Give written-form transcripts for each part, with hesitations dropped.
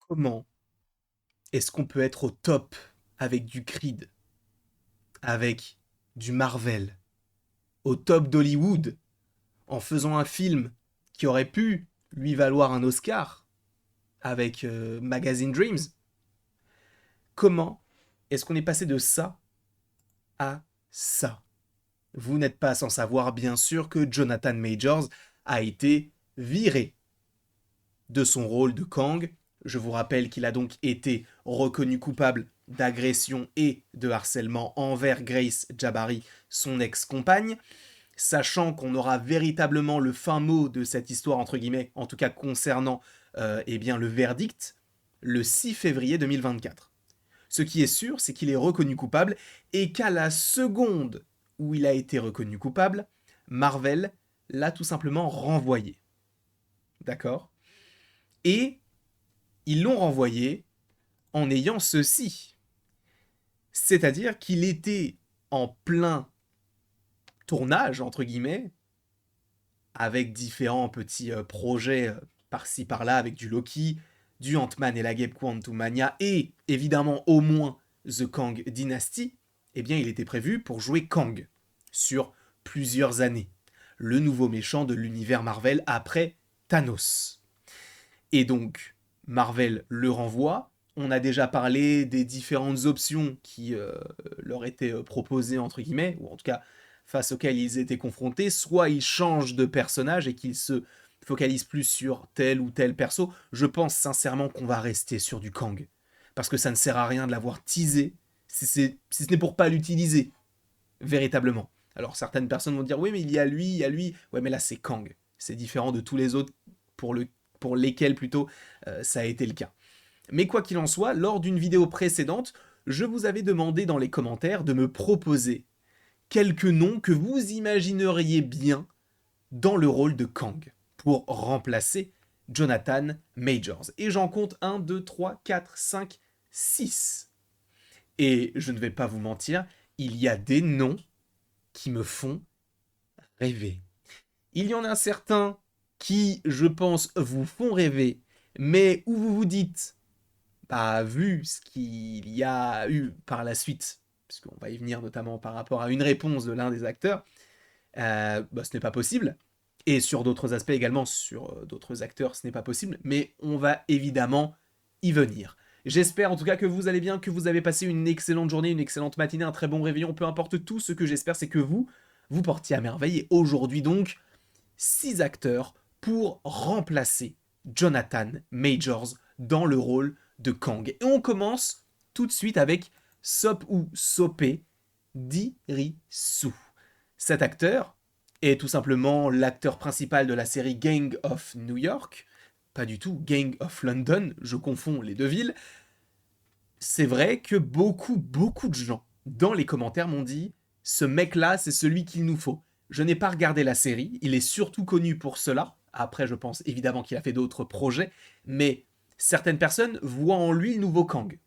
Comment est-ce qu'on peut être au top avec du Creed, avec du Marvel, au top d'Hollywood, en faisant un film qui aurait pu lui valoir un Oscar avec Magazine Dreams? Comment est-ce qu'on est passé de ça à ça? Vous n'êtes pas sans savoir, bien sûr, que Jonathan Majors a été viré de son rôle de Kang. Je vous rappelle qu'il a donc été reconnu coupable d'agression et de harcèlement envers Grace Jabari, son ex-compagne, sachant qu'on aura véritablement le fin mot de cette histoire, entre guillemets, en tout cas concernant eh bien, le verdict, le 6 février 2024. Ce qui est sûr, c'est qu'il est reconnu coupable et qu'à la seconde où il a été reconnu coupable, Marvel l'a tout simplement renvoyé. D'accord? Et ils l'ont renvoyé en ayant ceci. C'est-à-dire qu'il était en plein tournage, entre guillemets, avec différents petits projets par-ci par-là, avec du Loki, du Ant-Man et la Guêpe Quantumania, et évidemment au moins The Kang Dynasty, eh bien il était prévu pour jouer Kang sur plusieurs années. Le nouveau méchant de l'univers Marvel après Thanos. Et donc, Marvel le renvoie. On a déjà parlé des différentes options qui leur étaient proposées, entre guillemets, ou en tout cas face auxquelles ils étaient confrontés. Soit ils changent de personnage et qu'ils se focalisent plus sur tel ou tel perso. Je pense sincèrement qu'on va rester sur du Kang. Parce que ça ne sert à rien de l'avoir teasé si ce n'est pour pas l'utiliser, véritablement. Alors certaines personnes vont dire oui mais il y a lui, il y a lui. Ouais mais là c'est Kang. C'est différent de tous les autres pour, pour lesquels plutôt ça a été le cas. Mais quoi qu'il en soit, lors d'une vidéo précédente, je vous avais demandé dans les commentaires de me proposer quelques noms que vous imagineriez bien dans le rôle de Kang pour remplacer Jonathan Majors. Et j'en compte 1, 2, 3, 4, 5, 6. Et je ne vais pas vous mentir, il y a des noms qui me font rêver. Il y en a certains qui, je pense, vous font rêver, mais où vous vous dites, bah, vu ce qu'il y a eu par la suite, puisqu'on va y venir notamment par rapport à une réponse de l'un des acteurs, bah, ce n'est pas possible. Et sur d'autres aspects également, sur d'autres acteurs, ce n'est pas possible, mais on va évidemment y venir. J'espère en tout cas que vous allez bien, que vous avez passé une excellente journée, une excellente matinée, un très bon réveillon, peu importe tout, ce que j'espère c'est que vous portiez à merveille. Et aujourd'hui donc, 6 acteurs pour remplacer Jonathan Majors dans le rôle de Kang. Et on commence tout de suite avec Sop ou Sopé Dirisu. Cet acteur est tout simplement l'acteur principal de la série Gang of New York, pas du tout Gang of London, je confonds les deux villes. C'est vrai que beaucoup de gens dans les commentaires m'ont dit ce mec-là, c'est celui qu'il nous faut. Je n'ai pas regardé la série, il est surtout connu pour cela. Après, je pense évidemment qu'il a fait d'autres projets, mais certaines personnes voient en lui le nouveau Kang.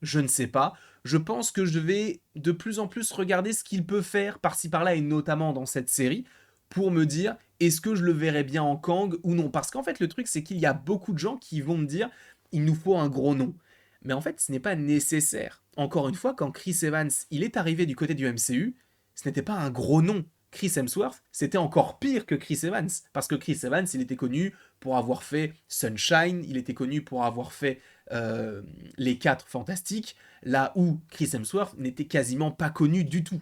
Je ne sais pas. Je pense que je vais de plus en plus regarder ce qu'il peut faire par-ci par-là, et notamment dans cette série, pour me dire est-ce que je le verrai bien en Kang ou non. Parce qu'en fait, le truc, c'est qu'il y a beaucoup de gens qui vont me dire il nous faut un gros nom. Mais en fait, ce n'est pas nécessaire. Encore une fois, quand Chris Evans il est arrivé du côté du MCU, ce n'était pas un gros nom. Chris Hemsworth, c'était encore pire que Chris Evans. Parce que Chris Evans, il était connu pour avoir fait Sunshine, il était connu pour avoir fait les 4 Fantastiques, là où Chris Hemsworth n'était quasiment pas connu du tout.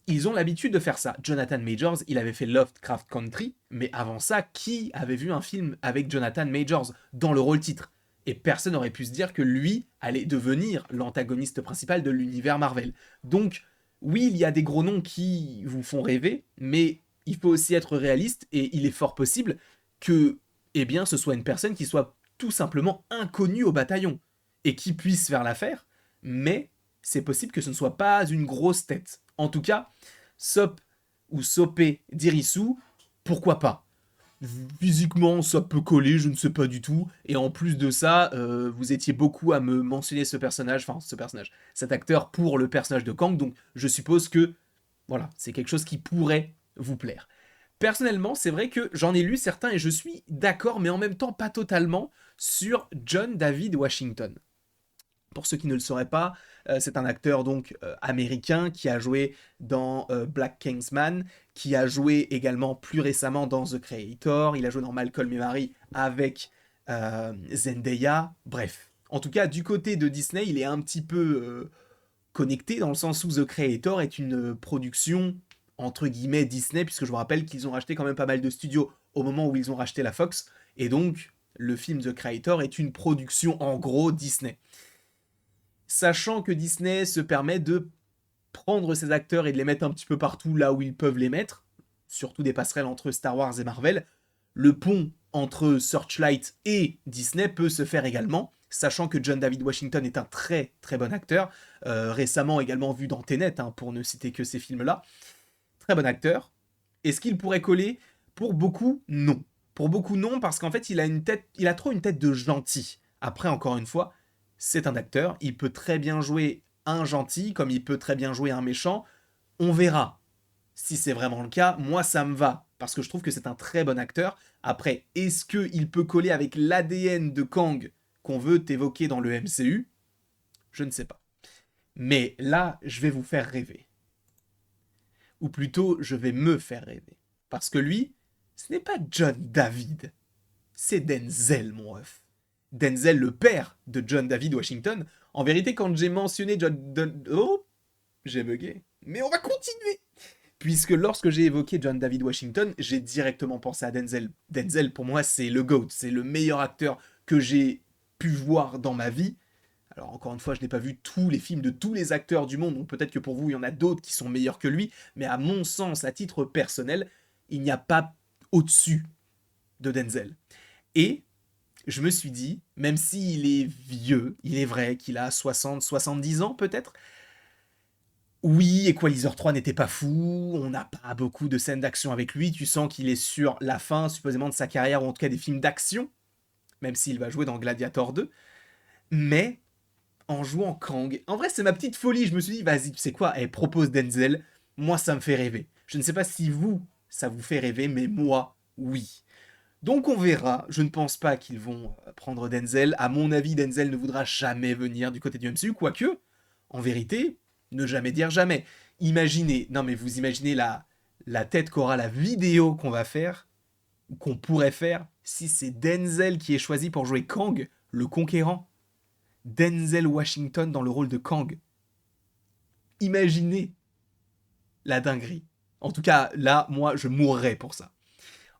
Ils ont l'habitude de faire ça. Jonathan Majors, il avait fait Lovecraft Country, mais avant ça, qui avait vu un film avec Jonathan Majors dans le rôle titre? Et personne n'aurait pu se dire que lui allait devenir l'antagoniste principal de l'univers Marvel. Donc, oui, il y a des gros noms qui vous font rêver, mais il faut aussi être réaliste, et il est fort possible que, eh bien, ce soit une personne qui soit tout simplement inconnue au bataillon, et qui puisse faire l'affaire, mais c'est possible que ce ne soit pas une grosse tête. En tout cas, Sop ou Sopé Dirisu, pourquoi pas? Physiquement, ça peut coller, je ne sais pas du tout. Et en plus de ça, vous étiez beaucoup à me mentionner cet acteur pour le personnage de Kang, donc je suppose que, voilà, c'est quelque chose qui pourrait vous plaire. Personnellement, c'est vrai que j'en ai lu certains et je suis d'accord, mais en même temps pas totalement, sur John David Washington. Pour ceux qui ne le sauraient pas, c'est un acteur donc américain qui a joué dans Black Kingsman, qui a joué également plus récemment dans The Creator, il a joué dans Malcolm et Marie avec Zendaya, bref. En tout cas, du côté de Disney, il est un petit peu connecté dans le sens où The Creator est une production entre guillemets Disney, puisque je vous rappelle qu'ils ont racheté quand même pas mal de studios au moment où ils ont racheté la Fox, et donc le film The Creator est une production en gros Disney. Sachant que Disney se permet de prendre ses acteurs et de les mettre un petit peu partout là où ils peuvent les mettre, surtout des passerelles entre Star Wars et Marvel, le pont entre Searchlight et Disney peut se faire également, sachant que John David Washington est un très très bon acteur, récemment également vu dans Tenet, hein, pour ne citer que ces films-là. Très bon acteur. Est-ce qu'il pourrait coller? Pour beaucoup, non. Pour beaucoup, non, parce qu'en fait, il a trop une tête de gentil. Après, encore une fois, c'est un acteur, il peut très bien jouer un gentil, comme il peut très bien jouer un méchant. On verra. Si c'est vraiment le cas, moi ça me va, parce que je trouve que c'est un très bon acteur. Après, est-ce qu'il peut coller avec l'ADN de Kang qu'on veut évoquer dans le MCU? Je ne sais pas. Mais là, je vais vous faire rêver. Ou plutôt, je vais me faire rêver. Parce que lui, ce n'est pas John David, c'est Denzel, mon ref. Denzel, le père de John David Washington. En vérité, quand j'ai mentionné Oh, j'ai bugué. Mais on va continuer. Puisque lorsque j'ai évoqué John David Washington, j'ai directement pensé à Denzel. Denzel, pour moi, c'est le GOAT. C'est le meilleur acteur que j'ai pu voir dans ma vie. Alors encore une fois, je n'ai pas vu tous les films de tous les acteurs du monde, donc peut-être que pour vous, il y en a d'autres qui sont meilleurs que lui, mais à mon sens, à titre personnel, il n'y a pas au-dessus de Denzel. Et je me suis dit, même s'il est vieux, il est vrai qu'il a 60, 70 ans peut-être, oui, Equalizer 3 n'était pas fou, on n'a pas beaucoup de scènes d'action avec lui, tu sens qu'il est sur la fin supposément de sa carrière, ou en tout cas des films d'action, même s'il va jouer dans Gladiator 2, mais en jouant Kang. En vrai, c'est ma petite folie. Je me suis dit, vas-y, tu sais quoi, elle propose Denzel. Moi, ça me fait rêver. Je ne sais pas si vous, ça vous fait rêver, mais moi, oui. Donc on verra. Je ne pense pas qu'ils vont prendre Denzel. À mon avis, Denzel ne voudra jamais venir du côté du MCU, quoique, en vérité, ne jamais dire jamais. Imaginez, non mais vous imaginez la tête qu'aura la vidéo qu'on va faire, ou qu'on pourrait faire, si c'est Denzel qui est choisi pour jouer Kang, le conquérant. Denzel Washington dans le rôle de Kang. Imaginez la dinguerie. En tout cas, là, moi, je mourrais pour ça.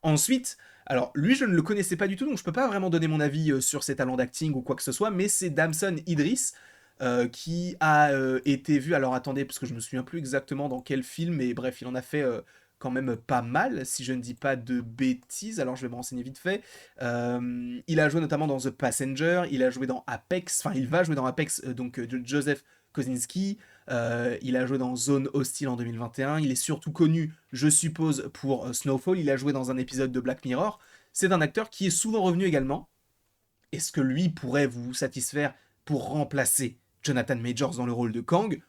Ensuite, alors lui, je ne le connaissais pas du tout, donc je peux pas vraiment donner mon avis sur ses talents d'acting ou quoi que ce soit, mais c'est Damson Idris qui a été vu. Alors attendez, parce que je me souviens plus exactement dans quel film, mais bref, il en a fait quand même pas mal, si je ne dis pas de bêtises. Alors je vais me renseigner vite fait. Il a joué notamment dans The Passenger, il a joué dans Apex, enfin il va jouer dans Apex, donc Joseph Kosinski. Il a joué dans Zone Hostile en 2021. Il est surtout connu, je suppose, pour Snowfall. Il a joué dans un épisode de Black Mirror. C'est un acteur qui est souvent revenu également. Est-ce que lui pourrait vous satisfaire pour remplacer Jonathan Majors dans le rôle de Kang?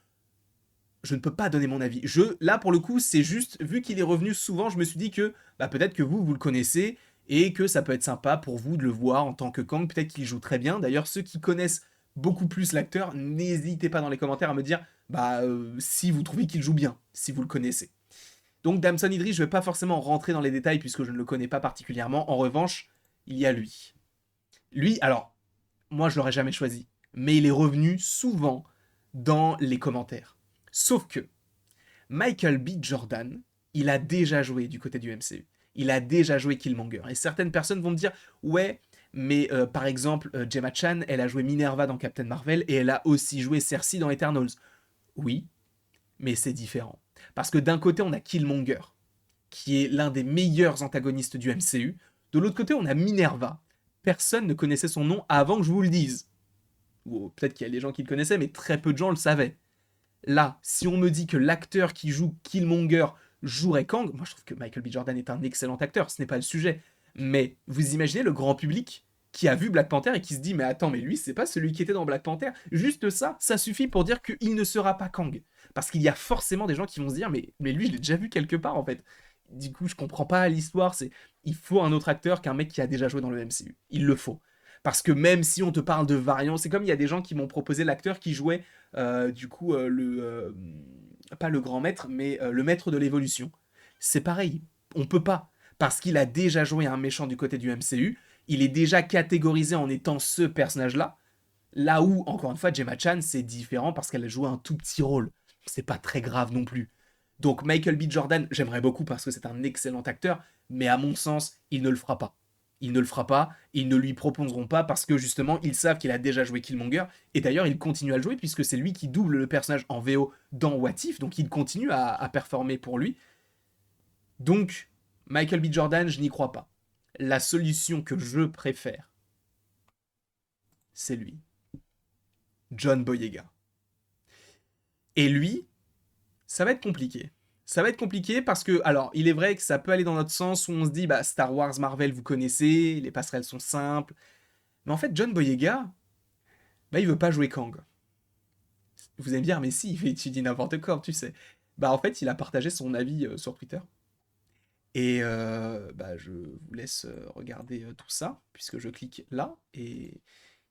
Je ne peux pas donner mon avis. Là, pour le coup, c'est juste, vu qu'il est revenu souvent, je me suis dit que peut-être que vous le connaissez et que ça peut être sympa pour vous de le voir en tant que Kang. Peut-être qu'il joue très bien. D'ailleurs, ceux qui connaissent beaucoup plus l'acteur, n'hésitez pas dans les commentaires à me dire si vous trouvez qu'il joue bien, si vous le connaissez. Donc Damson Idris, je ne vais pas forcément rentrer dans les détails puisque je ne le connais pas particulièrement. En revanche, il y a lui. Lui, alors, moi je l'aurais jamais choisi, mais il est revenu souvent dans les commentaires. Sauf que Michael B. Jordan, il a déjà joué du côté du MCU. Il a déjà joué Killmonger. Et certaines personnes vont me dire, ouais, mais par exemple, Gemma Chan, elle a joué Minerva dans Captain Marvel et elle a aussi joué Cersei dans Eternals. Oui, mais c'est différent. Parce que d'un côté, on a Killmonger, qui est l'un des meilleurs antagonistes du MCU. De l'autre côté, on a Minerva. Personne ne connaissait son nom avant que je vous le dise. Ou peut-être qu'il y a des gens qui le connaissaient, mais très peu de gens le savaient. Là, si on me dit que l'acteur qui joue Killmonger jouerait Kang, moi je trouve que Michael B. Jordan est un excellent acteur, ce n'est pas le sujet. Mais vous imaginez le grand public qui a vu Black Panther et qui se dit mais attends, mais lui c'est pas celui qui était dans Black Panther. Juste ça, ça suffit pour dire qu'il ne sera pas Kang. Parce qu'il y a forcément des gens qui vont se dire mais lui je l'ai déjà vu quelque part en fait. Du coup je comprends pas l'histoire, il faut un autre acteur qu'un mec qui a déjà joué dans le MCU. Il le faut. Parce que même si on te parle de variants, c'est comme il y a des gens qui m'ont proposé l'acteur qui jouait, pas le grand maître, mais le maître de l'évolution. C'est pareil, on peut pas. Parce qu'il a déjà joué un méchant du côté du MCU, il est déjà catégorisé en étant ce personnage-là. Là où, encore une fois, Gemma Chan, c'est différent parce qu'elle a joué un tout petit rôle. C'est pas très grave non plus. Donc Michael B. Jordan, j'aimerais beaucoup parce que c'est un excellent acteur, mais à mon sens, il ne le fera pas. Il ne le fera pas, ils ne lui proposeront pas parce que justement, ils savent qu'il a déjà joué Killmonger, et d'ailleurs, il continue à le jouer puisque c'est lui qui double le personnage en VO dans What If, donc il continue à performer pour lui. Donc, Michael B. Jordan, je n'y crois pas. La solution que je préfère, c'est lui. John Boyega. Et lui, ça va être compliqué. Ça va être compliqué parce que, alors, il est vrai que ça peut aller dans notre sens où on se dit, bah, Star Wars, Marvel, vous connaissez, les passerelles sont simples. Mais en fait, John Boyega, bah, il veut pas jouer Kang. Vous allez me dire, mais si, tu dis n'importe quoi, tu sais. Bah, en fait, il a partagé son avis sur Twitter. Et bah, je vous laisse regarder tout ça, puisque je clique là, et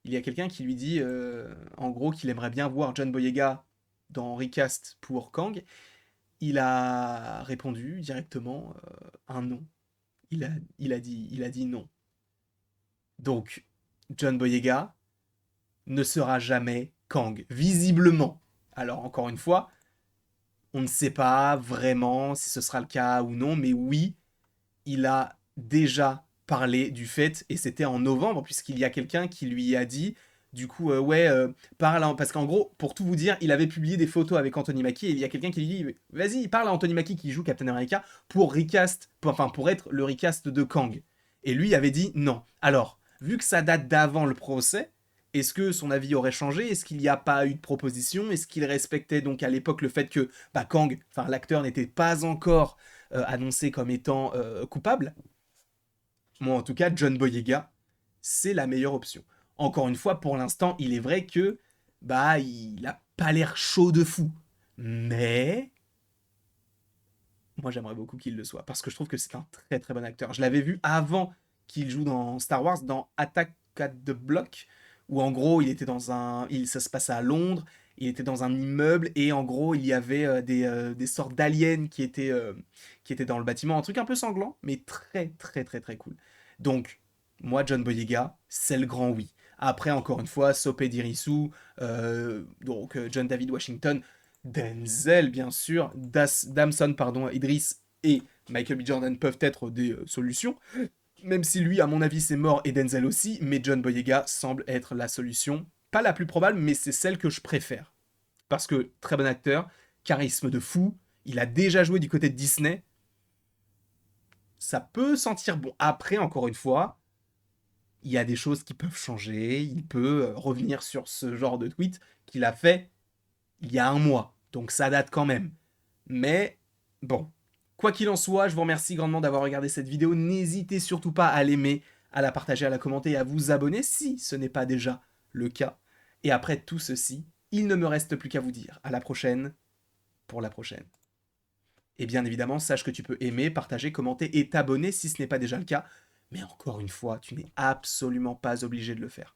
il y a quelqu'un qui lui dit, en gros, qu'il aimerait bien voir John Boyega dans Recast pour Kang. Il a répondu directement un non. Il a dit non. Donc, John Boyega ne sera jamais Kang, visiblement. Alors, encore une fois, on ne sait pas vraiment si ce sera le cas ou non, mais oui, il a déjà parlé du fait, et c'était en novembre, puisqu'il y a quelqu'un qui lui a dit, du coup, parle, parce qu'en gros, pour tout vous dire, il avait publié des photos avec Anthony Mackie, et il y a quelqu'un qui lui dit, vas-y, parle à Anthony Mackie qui joue Captain America pour pour être le recast de Kang. Et lui avait dit non. Alors, vu que ça date d'avant le procès, est-ce que son avis aurait changé? Est-ce qu'il n'y a pas eu de proposition? Est-ce qu'il respectait donc à l'époque le fait que Kang, enfin l'acteur n'était pas encore annoncé comme étant coupable? Moi, en tout cas, John Boyega, c'est la meilleure option. Encore une fois, pour l'instant, il est vrai que il a pas l'air chaud de fou, mais moi, j'aimerais beaucoup qu'il le soit parce que je trouve que c'est un très très bon acteur. Je l'avais vu avant qu'il joue dans Star Wars, dans Attack at the Block, où en gros, ça se passait à Londres. Il était dans un immeuble et en gros, il y avait des sortes d'aliens qui étaient dans le bâtiment. Un truc un peu sanglant, mais très très très très cool. Donc, moi, John Boyega, c'est le grand oui. Après, encore une fois, Sope Dirisu, John David Washington, Denzel, bien sûr, Damson, pardon, Idris et Michael B. Jordan peuvent être des solutions, même si lui, à mon avis, c'est mort et Denzel aussi, mais John Boyega semble être la solution, pas la plus probable, mais c'est celle que je préfère. Parce que, très bon acteur, charisme de fou, il a déjà joué du côté de Disney, ça peut sentir bon. Après, encore une fois, il y a des choses qui peuvent changer, il peut revenir sur ce genre de tweet qu'il a fait il y a un mois, donc ça date quand même. Mais bon, quoi qu'il en soit, je vous remercie grandement d'avoir regardé cette vidéo. N'hésitez surtout pas à l'aimer, à la partager, à la commenter et à vous abonner si ce n'est pas déjà le cas. Et après tout ceci, il ne me reste plus qu'à vous dire à la prochaine pour la prochaine. Et bien évidemment, sache que tu peux aimer, partager, commenter et t'abonner si ce n'est pas déjà le cas. Mais encore une fois, tu n'es absolument pas obligé de le faire.